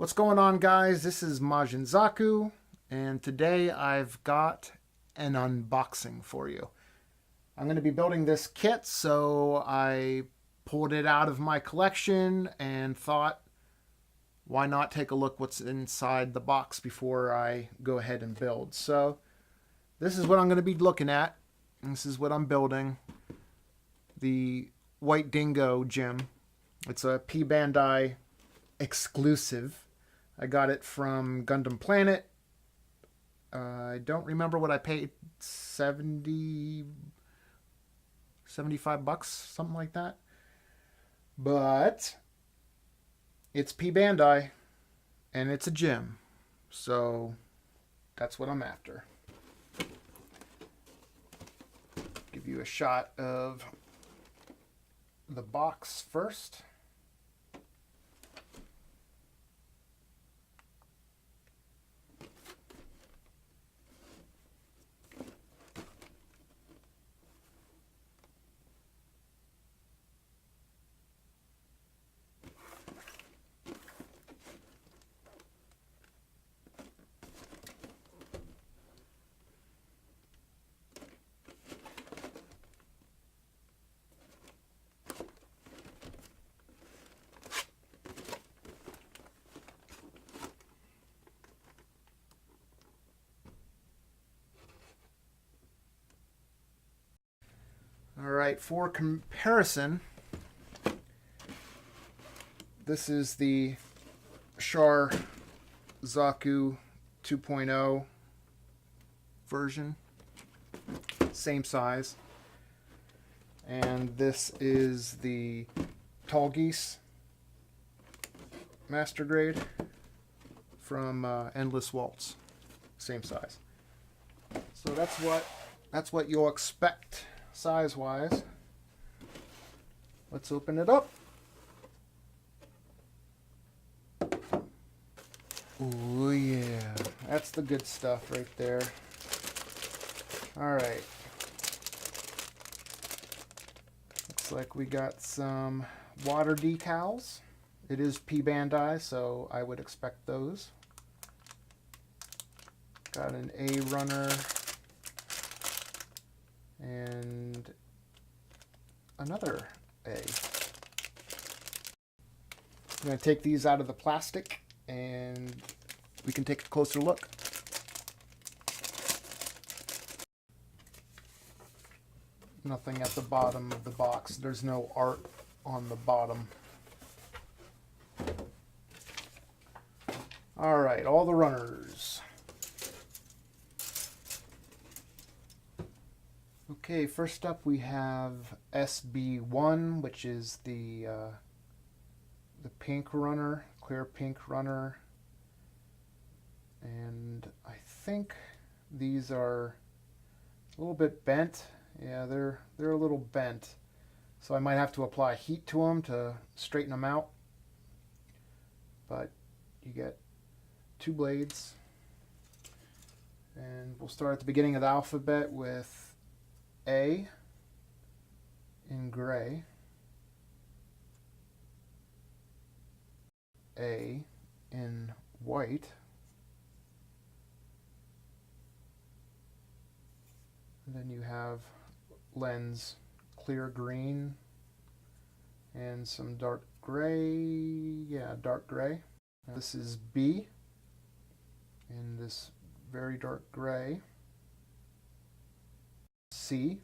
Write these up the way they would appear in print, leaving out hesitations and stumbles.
What's going on, guys? This is Majin Zaku, and today I've got an unboxing for you. I'm going to be building this kit, so I pulled it out of my collection and thought, why not take a look what's inside the box before I go ahead and build. So this is what I'm going to be looking at. This is what I'm building. The White Dingo gym. It's a P-Bandai exclusive. I got it from Gundam Planet. I don't remember what I paid. 75 bucks, something like that. But it's P-Bandai and it's a gym. So that's what I'm after. Give you a shot of the box first. All right, for comparison, this is the Char Zaku 2.0 version, same size. And this is the Tall Geese Master Grade from Endless Waltz, same size. So that's what you'll expect size-wise. Let's open it up. Oh yeah, that's the good stuff right there. All right. Looks like we got some water decals. It is P-Bandai, so I would expect those. Got an A runner and another A. I'm going to take these out of the plastic and we can take a closer look. Nothing at the bottom of the box. There's no art on the bottom. All right, all the runners. Okay, first up we have SB1, which is the pink runner, clear pink runner, and I think these are a little bit bent. Yeah, they're a little bent, so I might have to apply heat to them to straighten them out. But you get two blades, and we'll start at the beginning of the alphabet with A in gray, A in white, and then you have lens clear green and some dark gray. Yeah, dark gray. Now this is B in this very dark gray. C,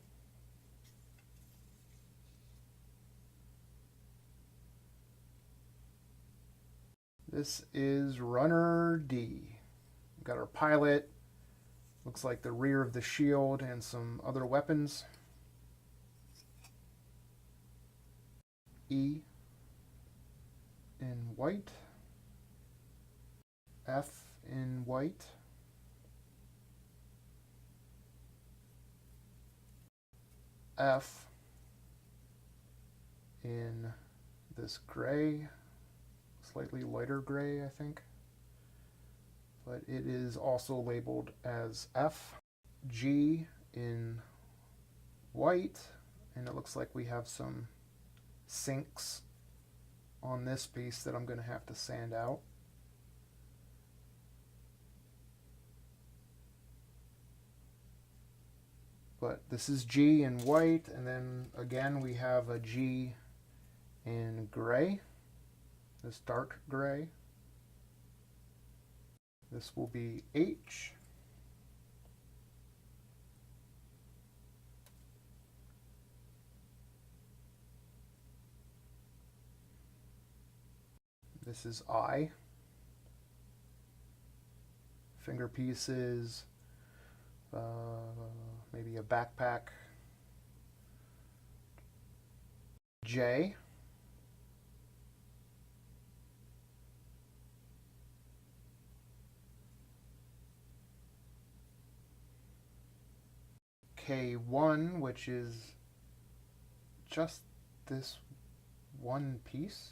this is runner D. We've got our pilot, looks like the rear of the shield and some other weapons. E in white, F in white, F in this gray, slightly lighter gray, I think, but it is also labeled as F. G in white, and it looks like we have some sinks on this piece that I'm going to have to sand out. But this is G in white, and then again we have a G in gray, this dark gray. This will be H. This is I. Finger pieces, maybe a backpack. J. K1, which is just this one piece.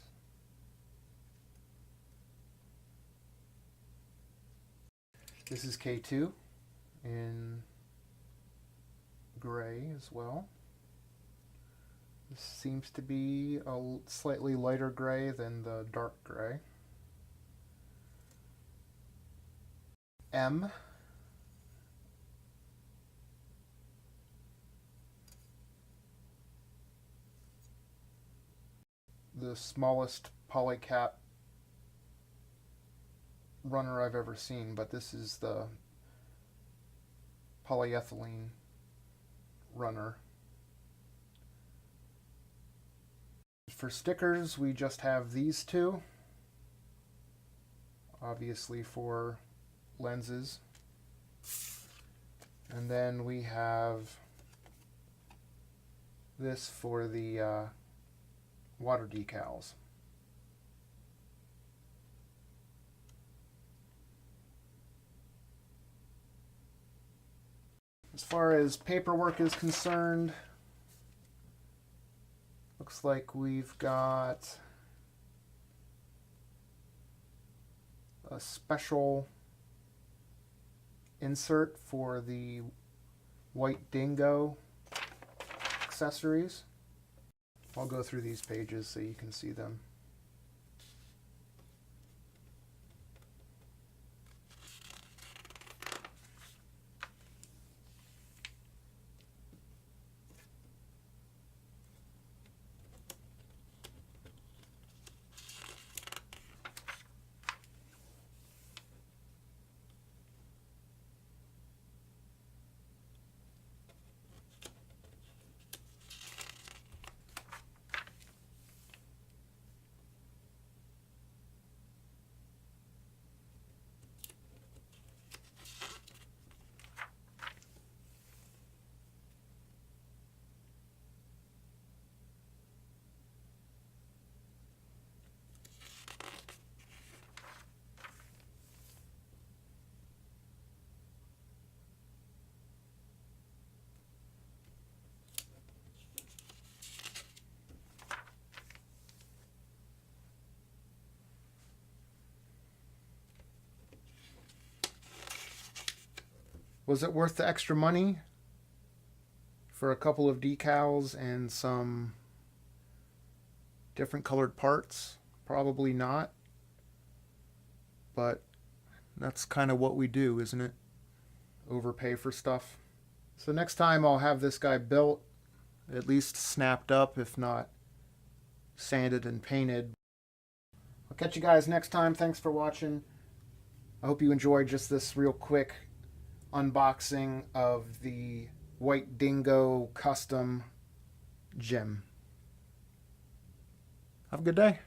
This is K2 in gray as well. This seems to be a slightly lighter gray than the dark gray. M. The smallest polycap runner I've ever seen, but this is the polyethylene runner. For stickers, we just have these two, obviously for lenses. And then we have this for the water decals. As far as paperwork is concerned, looks like we've got a special insert for the white Dingo accessories. I'll go through these pages so you can see them. Was it worth the extra money for a couple of decals and some different colored parts? Probably not. But that's kind of what we do, isn't it? Overpay for stuff. So next time I'll have this guy built, at least snapped up, if not sanded and painted. I'll catch you guys next time. Thanks for watching. I hope you enjoyed just this real quick unboxing of the white Dingo custom gym. Have a good day.